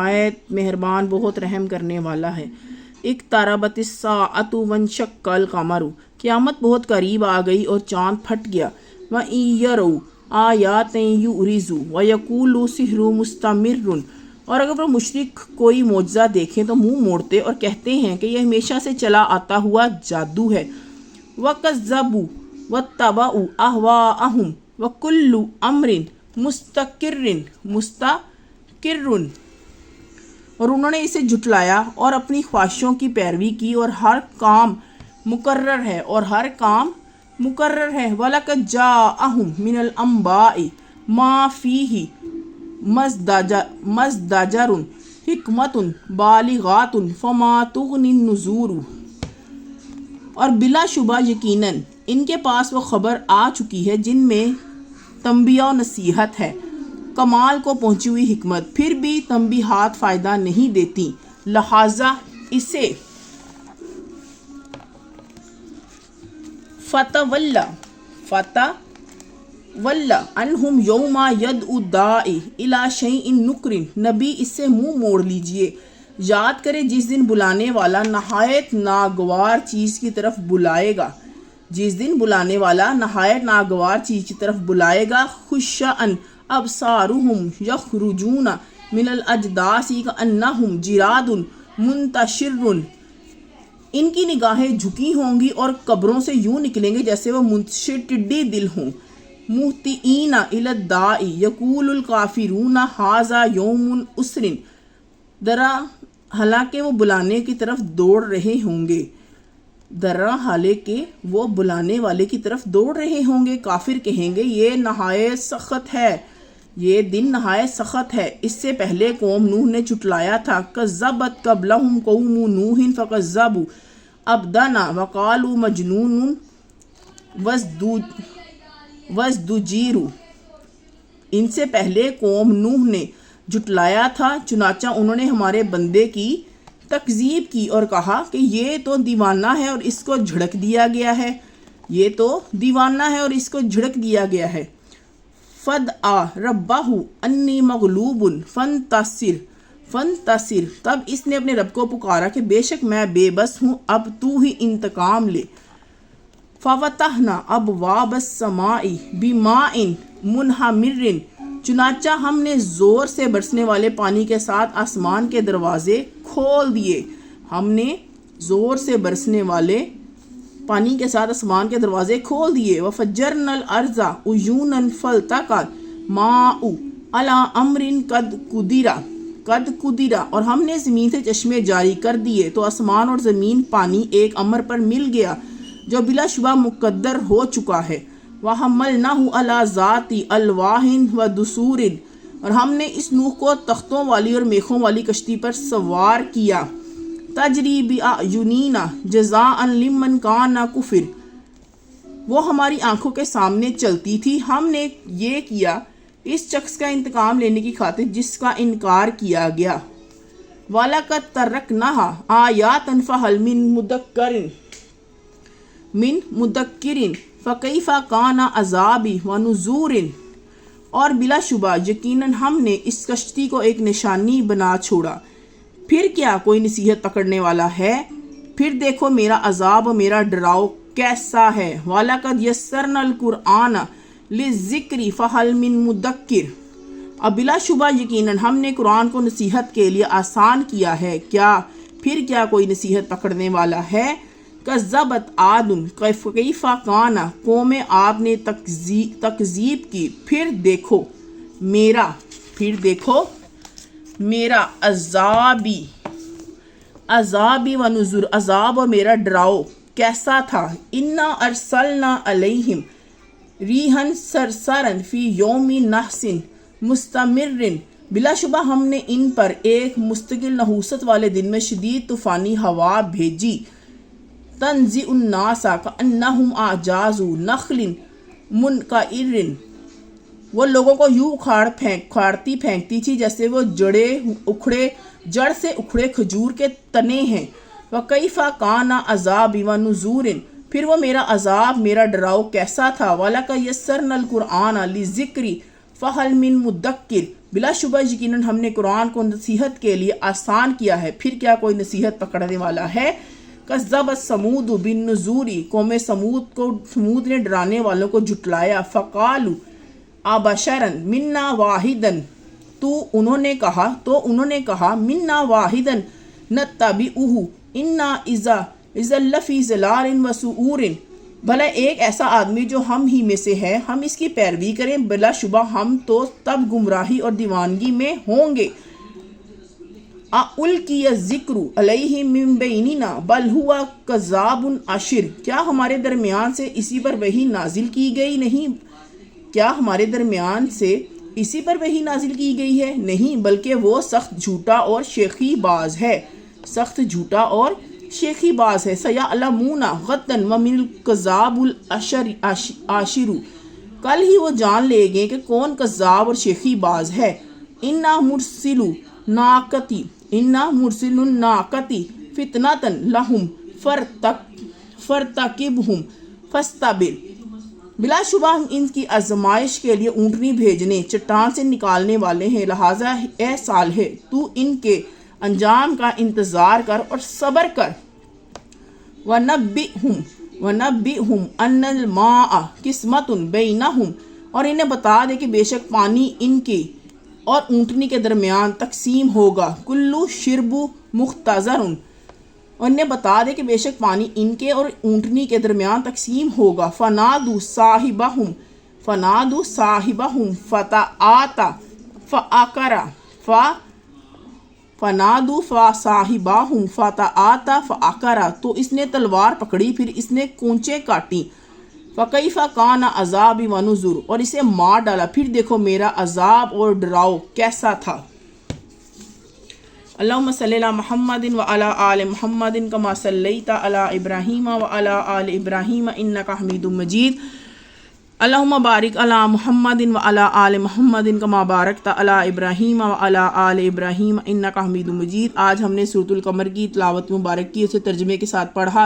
آیت مہربان بہت رحم کرنے والا ہے۔ اقتربت الساعۃ وانشق القمر، قیامت بہت قریب آ گئی اور چاند پھٹ گیا۔ وَإِن يَرَوْا آیَاتٍ يُعْرِضُوا وَيَقُولُوا سِحْرٌ مُسْتَمِرٌّ، اور اگر وہ مشرک کوئی معجزہ دیکھیں تو منہ موڑتے اور کہتے ہیں کہ یہ ہمیشہ سے چلا آتا ہوا جادو ہے۔ وَكَذَّبُوا وَاتَّبَعُوا أَهْوَاءَهُمْ وَكُلُّ أَمْرٍ مُسْتَقِرٌّ، اور انہوں نے اسے جھٹلایا اور اپنی خواہشوں کی پیروی کی، اور ہر کام مقرر ہے وَلَقَدْ جَاءَهُم مِّنَ الْأَنبَاءِ مَا فِيهِ مَزْدَجَرٌ حِکْمَةٌ بَالِغَاتٌ فَمَا تُغْنِ النُّذُرُ، اور بلا شبہ یقیناً ان کے پاس وہ خبر آ چکی ہے جن میں تنبیہ و نصیحت ہے، کمال کو پہنچی ہوئی حکمت، پھر بھی تنبیہات فائدہ نہیں دیتی، لہٰذا اسے فتولی عنہم یوم یدعو الداعی الی شیء نکر، نبی اس سے منہ موڑ لیجئے، یاد کرے جس دن بلانے والا نہایت ناگوار چیز کی طرف بلائے گا، خشعاً ابصارہم یخرجون من الاجداث کأنہم جراد منتشر، ان کی نگاہیں جھکی ہوں گی اور قبروں سے یوں نکلیں گے جیسے وہ منتشر ٹڈی دل ہوں۔ مہطعین الی الداعی یقول الکافرون ھذا یوم عسر، درا حالانکہ وہ بلانے کی طرف دوڑ رہے ہوں گے، کافر کہیں گے یہ دن نہایت سخت ہے۔ اس سے پہلے قوم نوح نے جھٹلایا تھا، کذبت قبلہم قوم نوح فکذبوا عبدنا وقالوا مجنون وازدجر، ان سے پہلے قوم نوح نے جھٹلایا تھا، چنانچہ انہوں نے ہمارے بندے کی تکذیب کی اور کہا کہ یہ تو دیوانہ ہے اور اس کو جھڑک دیا گیا ہے۔ فدعا ربہ انی مغلوب فانتصر، تب اس نے اپنے رب کو پکارا کہ بے شک میں بے بس ہوں، اب تو ہی انتقام لے۔ ففتحنا ابواب السماء بماء منہمر، چنانچہ ہم نے زور سے برسنے والے پانی کے ساتھ آسمان کے دروازے کھول دیے، وفجرنا الارض عیونا فالتقى الماء علی امر قد قدر، اور ہم نے زمین سے چشمے جاری کر دیے تو آسمان اور زمین پانی ایک امر پر مل گیا جو بلا شبہ مقدر ہو چکا ہے۔ وَحَمَّلْنَاهُ عَلَى ذَاتِ أَلْوَاحٍ وَدُسُورٍ، اور ہم نے اس نوح کو تختوں والی اور میخوں والی کشتی پر سوار کیا، تجری بِأَعْيُنِنَا جَزَاءً لِمَّنْ كَانَ كُفِرَ، وہ ہماری آنکھوں کے سامنے چلتی تھی، ہم نے یہ کیا اس شخص کا انتقام لینے کی خاطر جس کا انکار کیا گیا۔ وَلَقَدْ تَرَكْنَاهَا آیَاتًا فَهَلْ مِن مُدَّکِّرٍ فَكَيْفَ كَانَ عَذَابِی وَنُذُرٍ، اور بلا شبہ یقیناً ہم نے اس کشتی کو ایک نشانی بنا چھوڑا، پھر کیا کوئی نصیحت پکڑنے والا ہے، پھر دیکھو میرا عذاب و میرا ڈراؤ کیسا ہے۔ وَلَقَدْ يَسَّرْنَا الْقُرْآنَ لِلذِّکْرِ فَهَلْ مِن مُدَّکِّرٍ، اب بلا شبہ یقیناً ہم نے قرآن کو نصیحت کے لیے آسان کیا ہے، پھر کیا کوئی نصیحت پکڑنے والا ہے۔ کذبت عاد کیف کان، قوم عاد نے تکذیب کی، پھر دیکھو میرا عذابی و نذر، عذاب اور میرا ڈراؤ کیسا تھا۔ انا ارسلنا علیہم ریحا صرصرا فی یوم نحس مستمر، بلا شبہ ہم نے ان پر ایک مستقل نحوست والے دن میں شدید طوفانی ہوا بھیجی، تنزع الناس کأنہم اعجاز نخل منقعر، وہ لوگوں کو یوں اکھاڑتی پھینکتی تھی جیسے وہ جڑ سے اکھڑے کھجور کے تنے ہیں۔ وَكَيْفَ كَانَ عَذَابِي وَنُذُرٍ، پھر وہ میرا عذاب میرا ڈراؤ کیسا تھا۔ وَلَقَدْ يَسَّرْنَا الْقُرْآنَ لِلذِّکْرِ فَهَلْ مِن مُدَّکِّرٍ، بلا شبہ یقیناً ہم نے قرآن کو نصیحت کے لیے آسان کیا ہے، پھر کیا کوئی نصیحت پکڑنے والا ہے؟ کذبت ثمود بالنذور، قوم سمود نے ڈرانے والوں کو جھٹلایا، فقالوا ابشرا منا واحدا، تو انہوں نے کہا منا واحدا نتبعہ انا اذا لفی ضلال وسعور، بھلا ایک ایسا آدمی جو ہم ہی میں سے ہے، ہم اس کی پیروی کریں، بلا شبہ ہم تو تب گمراہی اور دیوانگی میں ہوں گے۔ اُلقی الذکر علیہ من بیننا بل ہوا کذاب اشر، کیا ہمارے درمیان سے اسی پر وحی نازل کی گئی نہیں؟ کیا ہمارے درمیان سے اسی پر وحی نازل کی گئی ہے؟ نہیں، بلکہ وہ سخت جھوٹا اور شیخی باز ہے، سخت جھوٹا اور شیخی باز ہے۔ سیعلمون غدا ومن الکذاب العاشر، کل ہی وہ جان لے گے کہ کون کذاب اور شیخی باز ہے۔ انا مرسل الناقۃ فتنۃ لہم فارتقبہم فاصطبر، بلا شبہ ہم ان کی آزمائش کے لیے اونٹنی بھیجنے چٹان سے نکالنے والے ہیں، لہٰذا اے صالح تو ان کے انجام کا انتظار کر اور صبر کر۔ وَنَبِّئْهُمْ أَنَّ الْمَاءَ قِسْمَةٌ بَيْنَهُمْ، اور انہیں بتا دے کہ بے شک پانی ان کے اور اونٹنی کے درمیان تقسیم ہوگا، کُلُّ شِرْبُ مُخْتَضَرٌ، اور انہیں بتا دے کہ بے شک پانی ان کے اور اونٹنی کے درمیان تقسیم ہوگا۔ فَنَادُوا صَاحِبَهُمْ فَتَعَاطَى فَعَقَرَ، فَنَادُوا صَاحِبَهُمْ فَتَعَاطَى فَعَقَرَ، تو اس نے تلوار پکڑی پھر اس نے کونچیں کاٹی، فَكَيْفَ كَانَ عَذَابِي وَنُذُرِ، اور اسے مار ڈالا، پھر دیکھو میرا عذاب اور ڈراؤ کیسا تھا۔ اللہم صلی علی محمد وعلی آل محمد کما صلیت علی ابراہیم وعلی آل ابراہیم انک حمید مجید۔ اللہم بارک علی محمد وعلی آل محمد کما بارکت علی ابراہیم وعلی آل ابراہیم انک حمید مجید۔ آج ہم نے سورۃ القمر کی تلاوت مبارک کی، اسے ترجمے کے ساتھ پڑھا۔